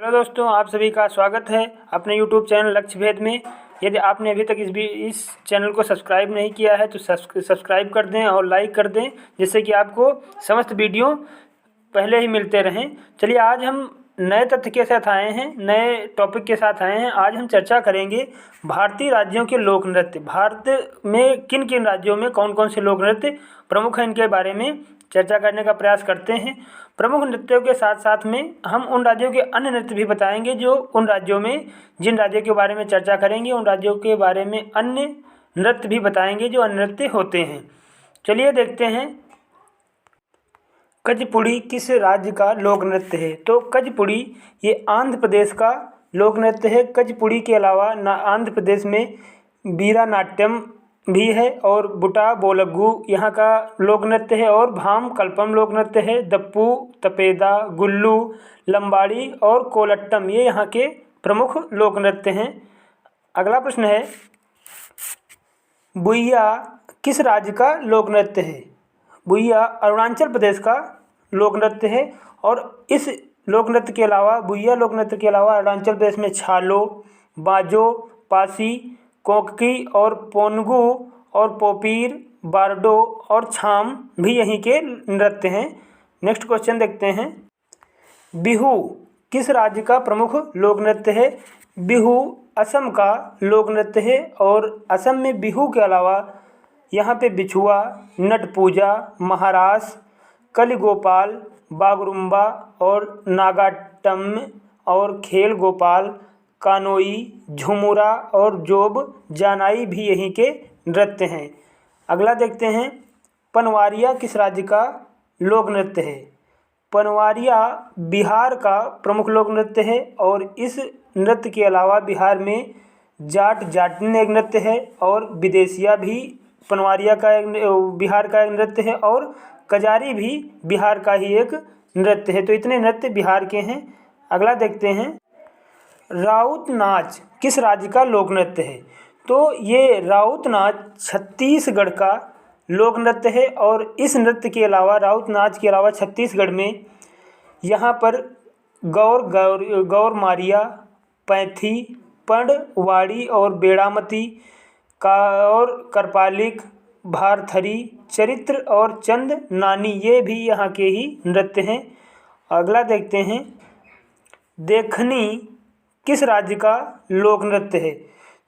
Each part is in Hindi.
हेलो दोस्तों, आप सभी का स्वागत है अपने यूट्यूब चैनल लक्ष्य भेद में। यदि आपने अभी तक इस चैनल को सब्सक्राइब नहीं किया है तो सब्सक्राइब कर दें और लाइक कर दें, जिससे कि आपको समस्त वीडियो पहले ही मिलते रहें। चलिए, आज हम नए तथ्य के साथ आए हैं, नए टॉपिक के साथ आए हैं। आज हम चर्चा करेंगे भारतीय राज्यों के लोक नृत्य। भारत में किन किन राज्यों में कौन कौन से लोक नृत्य प्रमुख हैं, इनके बारे में चर्चा करने का प्रयास करते हैं। प्रमुख नृत्यों के साथ साथ में हम उन राज्यों के अन्य नृत्य भी बताएंगे जो उन राज्यों में, जिन राज्यों के बारे में चर्चा करेंगे उन राज्यों के बारे में अन्य नृत्य भी बताएंगे जो अन्य नृत्य होते हैं। चलिए देखते हैं, कचपुड़ी किस राज्य का लोक नृत्य है। तो कचपुड़ी ये आंध्र प्रदेश का लोक नृत्य है। कचपुड़ी के अलावा आंध्र प्रदेश में वीरानाट्यम भी है और बुटा बोलग्गू यहाँ का लोक नृत्य है और भाम कल्पम लोक नृत्य है। दप्पू, तपेदा, गुल्लू, लंबाड़ी और कोलट्टम ये यहाँ के प्रमुख लोक नृत्य हैं। अगला प्रश्न है, बुइया किस राज्य का लोक नृत्य है। बुइया अरुणाचल प्रदेश का लोक नृत्य है और इस लोक नृत्य के अलावा, बुइया लोक नृत्य के अलावा अरुणाचल प्रदेश में छालो, बाजो, पासी, कोंककी और पोनगु और पोपीर, बारडो और छाम भी यहीं के नृत्य हैं। नेक्स्ट क्वेश्चन देखते हैं, बिहू किस राज्य का प्रमुख लोक नृत्य है। बिहू असम का लोक नृत्य है और असम में बिहू के अलावा यहाँ पे बिछुआ, नट पूजा, महारास, कलिगोपाल, बागरुम्बा और नागाटम और खेल गोपाल, कानोई, झुमुरा और जोब जानाई भी यहीं के नृत्य हैं। अगला देखते हैं, पनवारिया किस राज्य का लोक नृत्य है। पनवारिया बिहार का प्रमुख लोक नृत्य है और इस नृत्य के अलावा बिहार में जाटिन एक नृत्य है और विदेशिया भी पनवारिया का एक बिहार का एक नृत्य है और कजारी भी बिहार का ही एक नृत्य है। तो इतने नृत्य बिहार के हैं। अगला देखते हैं, राउत नाच किस राज्य का लोक नृत्य है। तो ये राउत नाच छत्तीसगढ़ का लोक नृत्य है और इस नृत्य के अलावा, राउत नाच के अलावा छत्तीसगढ़ में यहाँ पर गौर मारिया, पैंथी, पंडवाड़ी और बेड़ामती का और करपालिक, भारथरी, चरित्र और चंद नानी ये भी यहाँ के ही नृत्य हैं। अगला देखते हैं, देखनी किस राज्य का लोक नृत्य है।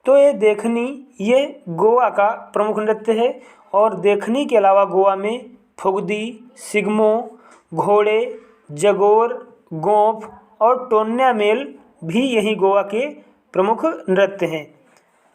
तो ये देखनी ये गोवा का प्रमुख नृत्य है और देखनी के अलावा गोवा में फुगदी, सिगमो, घोड़े, जगोर, गोंफ और टोन्या मेल भी यही गोवा के प्रमुख नृत्य हैं।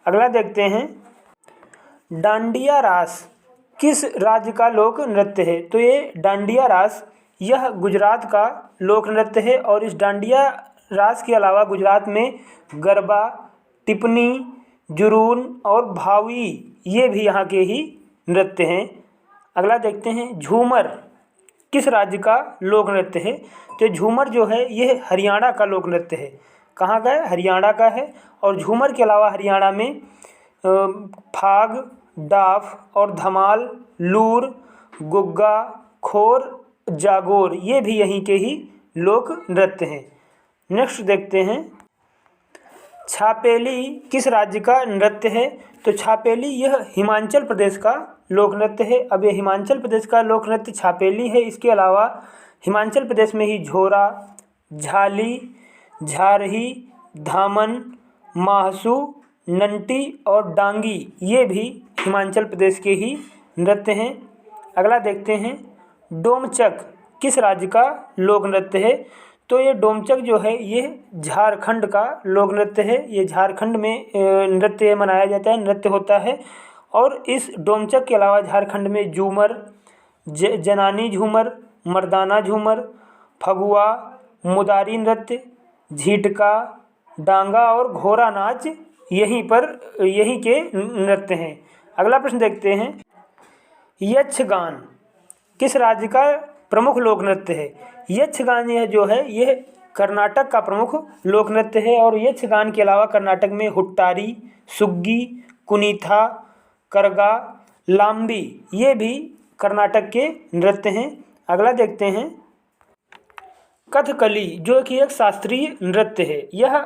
अगला देखते हैं, डांडिया रास किस राज्य का लोक नृत्य है। तो ये डांडिया रास यह गुजरात का लोक नृत्य है और इस डांडिया रास के अलावा गुजरात में गरबा, टिप्पणी, जुरून और भावी ये भी यहाँ के ही नृत्य हैं। अगला देखते हैं, झूमर किस राज्य का लोक नृत्य है। तो झूमर जो है ये हरियाणा का लोक नृत्य है। कहाँ का है? हरियाणा का है। और झूमर के अलावा हरियाणा में फाग, डाफ और धमाल, लूर, गुग्गा, खोर, जागोर ये भी यहीं के ही लोक नृत्य हैं। नेक्स्ट देखते हैं, छापेली किस राज्य का नृत्य है। तो छापेली यह हिमाचल प्रदेश का लोक नृत्य है। अब ये हिमाचल प्रदेश का लोक नृत्य छापेली है। इसके अलावा हिमाचल प्रदेश में ही झोरा, झाली, झारही, धामन, माहसू, नंटी और डांगी ये भी हिमाचल प्रदेश के ही नृत्य हैं। अगला देखते हैं, डोमचक किस राज्य का लोक नृत्य है। तो ये डोमचक जो है ये झारखंड का लोक नृत्य है। ये झारखंड में नृत्य मनाया जाता है, नृत्य होता है। और इस डोमचक के अलावा झारखंड में झूमर, जनानी झूमर, मर्दाना झूमर, फगुआ, मुदारी नृत्य, झीटका, डांगा और घोड़ा नाच यहीं के नृत्य हैं। अगला प्रश्न देखते हैं, यक्षगान किस राज्य का प्रमुख लोक नृत्य है। यक्षगान यह जो है यह कर्नाटक का प्रमुख लोक नृत्य है और यक्षगान के अलावा कर्नाटक में हुट्टारी, सुग्गी, कुनीथा, करगा, लाम्बी ये भी कर्नाटक के नृत्य हैं। अगला देखते हैं, कथकली जो कि एक शास्त्रीय नृत्य है, यह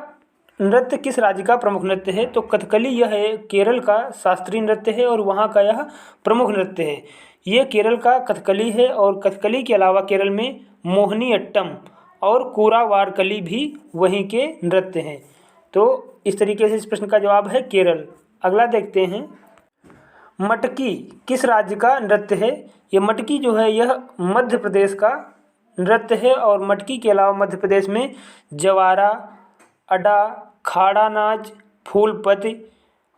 नृत्य किस राज्य का प्रमुख नृत्य है? तो कथकली यह है केरल का शास्त्रीय नृत्य है और वहाँ का यह प्रमुख नृत्य है। ये केरल का कथकली है और कथकली के अलावा केरल में मोहिनीअट्टम और कूरावारकली भी वहीं के नृत्य हैं। तो इस तरीके से इस प्रश्न का जवाब है केरल। अगला देखते हैं, मटकी किस राज्य का नृत्य है? ये मटकी जो है यह मध्य प्रदेश का नृत्य है और मटकी के अलावा मध्य प्रदेश में जवारा, अडा, खाड़ा नाच, फूलपति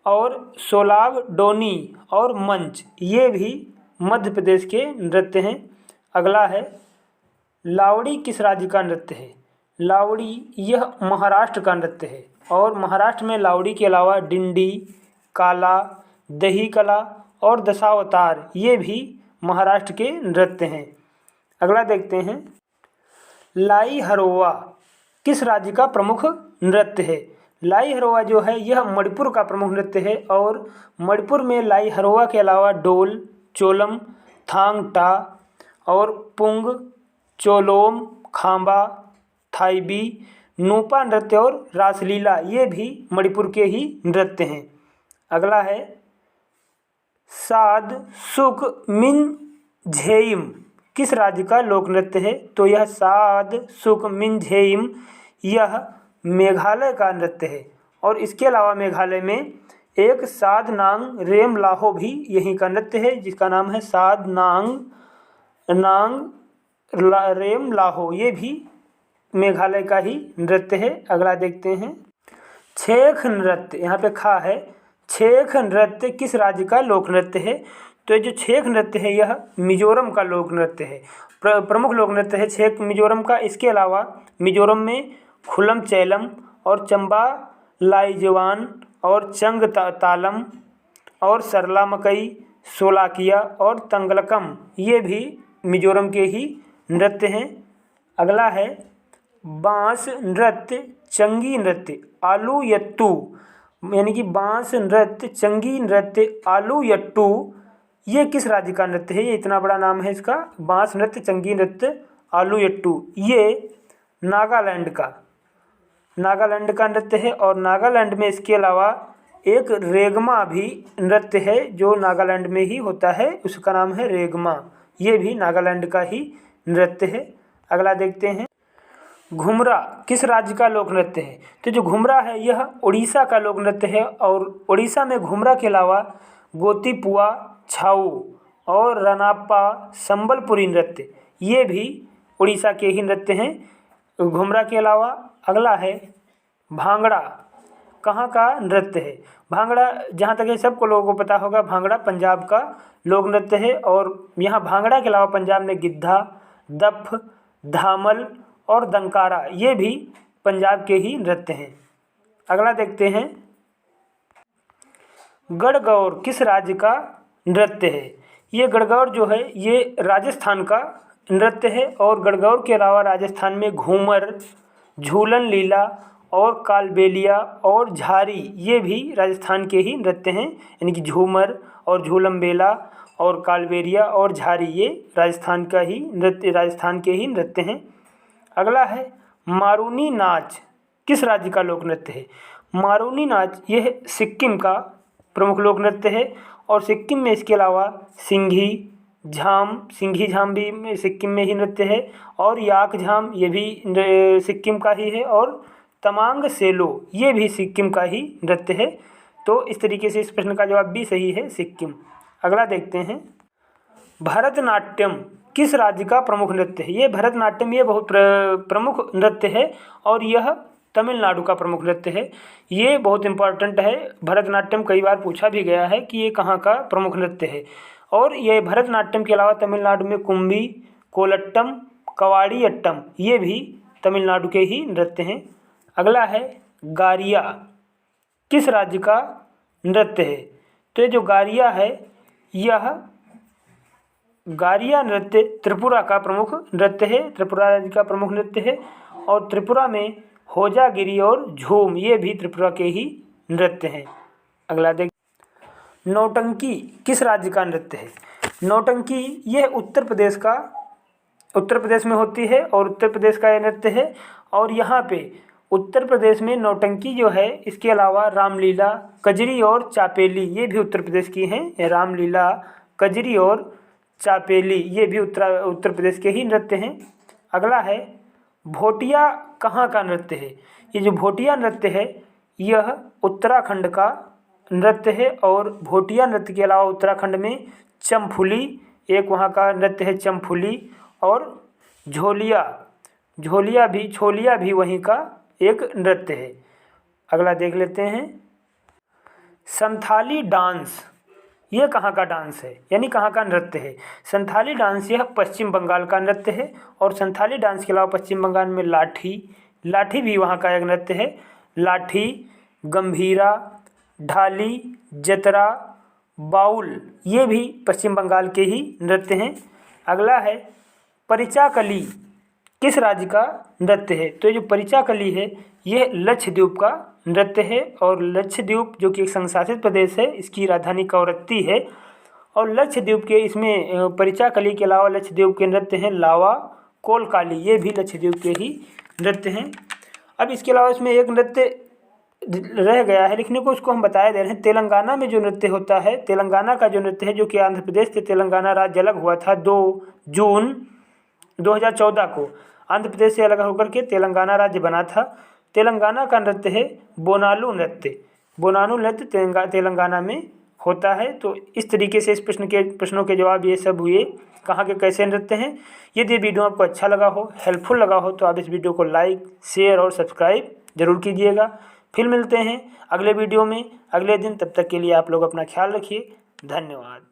और सोलाव, डोनी और मंच ये भी मध्य प्रदेश के नृत्य हैं। अगला है, लावड़ी किस राज्य का नृत्य है? लावड़ी यह महाराष्ट्र का नृत्य है और महाराष्ट्र में लावड़ी के अलावा डिंडी, काला, दही कला और दशावतार ये भी महाराष्ट्र के नृत्य हैं। अगला देखते हैं, लाई हरोवा किस राज्य का प्रमुख नृत्य है? लाई हरोवा जो है यह मणिपुर का प्रमुख नृत्य है और मणिपुर में लाई हरोवा के अलावा डोल, चोलम, थांग टा और पुंग, चोलोम, खांबा, थाईबी, नूपा नृत्य और रासलीला ये भी मणिपुर के ही नृत्य हैं। अगला है, साद सुक मिन झेइम किस राज्य का लोक नृत्य है? तो यह साद सुक मिन झेइम यह मेघालय का नृत्य है और इसके अलावा मेघालय में एक साद नांग रेम लाहो भी यहीं का नृत्य है जिसका नाम है साद रेम लाहो, ये भी मेघालय का ही नृत्य है। अगला देखते हैं, छेख नृत्य, यहाँ पे खा है, छेख नृत्य किस राज्य का लोक नृत्य है? तो ये जो छेख नृत्य है यह मिजोरम का लोक नृत्य है, प्रमुख लोक नृत्य है छेख मिजोरम का। इसके अलावा मिजोरम में खुलम चैलम और चंबा लाइजवान और चंग तालम और सरला मकई, सोलाकिया और तंगलकम ये भी मिजोरम के ही नृत्य हैं। अगला है, बांस नृत्य, चंगी नृत्य, आलू यट्टू यानी कि बांस नृत्य, चंगी नृत्य, आलू यट्टू ये किस राज्य का नृत्य है? ये इतना बड़ा नाम है इसका, बांस नृत्य, चंगी नृत्य, आलू यट्टू, ये नागालैंड का नृत्य है और नागालैंड में इसके अलावा एक रेगमा भी नृत्य है जो नागालैंड में ही होता है, उसका नाम है रेगमा, ये भी नागालैंड का ही नृत्य है। अगला देखते हैं, घुमरा किस राज्य का लोक नृत्य है? तो जो घुमरा है यह उड़ीसा का लोक नृत्य है और उड़ीसा में घुमरा के अलावा गोतीपुआ, छाऊ और रनापा, संबलपुरी नृत्य ये भी उड़ीसा के ही नृत्य हैं घुमरा के अलावा। अगला है, भांगड़ा कहाँ का नृत्य है? भांगड़ा जहाँ तक है सबको लोगों को पता होगा, भांगड़ा पंजाब का लोक नृत्य है और यहाँ भांगड़ा के अलावा पंजाब में गिद्धा, दफ, धामल और दंकारा ये भी पंजाब के ही नृत्य हैं। अगला देखते हैं, गणगौर किस राज्य का नृत्य है? ये गणगौर जो है ये राजस्थान का नृत्य है और गणगौर के अलावा राजस्थान में घूमर, झूलन लीला और कालबेलिया और झारी ये भी राजस्थान के ही नृत्य हैं, यानी कि झूमर और झूलम बेला और कालबेलिया और झारी ये राजस्थान के ही नृत्य हैं। अगला है, मारूनी नाच किस राज्य का लोक नृत्य है? मारूनी नाच यह सिक्किम का प्रमुख लोक नृत्य है और सिक्किम में इसके अलावा सिंघी झाम भी सिक्किम में ही नृत्य है और याक झाम ये भी सिक्किम का ही है और तमांग सेलो ये भी सिक्किम का ही नृत्य है। तो इस तरीके से इस प्रश्न का जवाब भी सही है, सिक्किम। अगला देखते हैं, भरतनाट्यम किस राज्य का प्रमुख नृत्य है? ये भरतनाट्यम ये बहुत प्रमुख नृत्य है और यह तमिलनाडु का प्रमुख नृत्य है। ये बहुत इम्पॉर्टेंट है, भरतनाट्यम कई बार पूछा भी गया है कि ये कहाँ का प्रमुख नृत्य है। और ये भरतनाट्यम के अलावा तमिलनाडु में कुम्भी, कोलट्टम, कवाड़ियट्टम ये भी तमिलनाडु के ही नृत्य हैं। अगला है, गारिया किस राज्य का नृत्य है? तो ये जो गारिया है यह गारिया नृत्य त्रिपुरा का प्रमुख नृत्य है, त्रिपुरा राज्य का प्रमुख नृत्य है और त्रिपुरा में होजागिरी और झूम ये भी त्रिपुरा के ही नृत्य हैं। अगला देख, नौटंकी किस राज्य का नृत्य है? नौटंकी यह उत्तर प्रदेश का उत्तर प्रदेश में होती है और उत्तर प्रदेश का यह नृत्य है। और यहाँ पे उत्तर प्रदेश में नौटंकी जो है, इसके अलावा रामलीला, कजरी और चापेली, ये भी उत्तर प्रदेश की हैं। रामलीला, कजरी और चापेली ये भी उत्तर प्रदेश के ही नृत्य हैं। अगला है भोटिया कहाँ का नृत्य है। ये जो भोटिया नृत्य है यह उत्तराखंड का नृत्य है। और भोटिया नृत्य के अलावा उत्तराखंड में चंफुली, एक वहाँ का नृत्य है चंफुली, और छोलिया भी वहीं का एक नृत्य है। अगला देख लेते हैं संथाली डांस, ये कहाँ का डांस है यानी कहाँ का नृत्य है। संथाली डांस यह पश्चिम बंगाल का नृत्य है। और संथाली डांस के अलावा पश्चिम बंगाल में लाठी भी वहाँ का एक नृत्य है। लाठी, गंभीरा, ढाली, जतरा, बाउल ये भी पश्चिम बंगाल के ही नृत्य हैं। अगला है परिचाकली किस राज्य का नृत्य है। तो ये जो परिचाकली है यह लक्षद्वीप का नृत्य है। और लक्षद्वीप जो कि एक संशासित प्रदेश है, इसकी राजधानी कवरत्ती है। और लक्षद्वीप के इसमें परिचाकली के अलावा लक्षद्वीप के नृत्य हैं लावा, कोलकाली, ये भी लक्षद्वीप के ही नृत्य हैं। अब इसके अलावा इसमें एक नृत्य रह गया है लिखने को, उसको हम बताए दे रहे हैं। तेलंगाना में जो नृत्य होता है, तेलंगाना का जो नृत्य है जो कि आंध्र प्रदेश से तेलंगाना राज्य अलग हुआ था 2 जून 2014 को, आंध्र प्रदेश से अलग होकर के तेलंगाना राज्य बना था। तेलंगाना का नृत्य है बोनालू नृत्य। बोनालू नृत्य तेलंगाना में होता है। तो इस तरीके से इस प्रश्नों के जवाब ये सब हुए, कहाँ के कैसे नृत्य हैं। यदि वीडियो आपको अच्छा लगा हो, हेल्पफुल लगा हो, तो आप इस वीडियो को लाइक, शेयर और सब्सक्राइब जरूर कीजिएगा। फिर मिलते हैं अगले वीडियो में अगले दिन। तब तक के लिए आप लोग अपना ख्याल रखिए। धन्यवाद।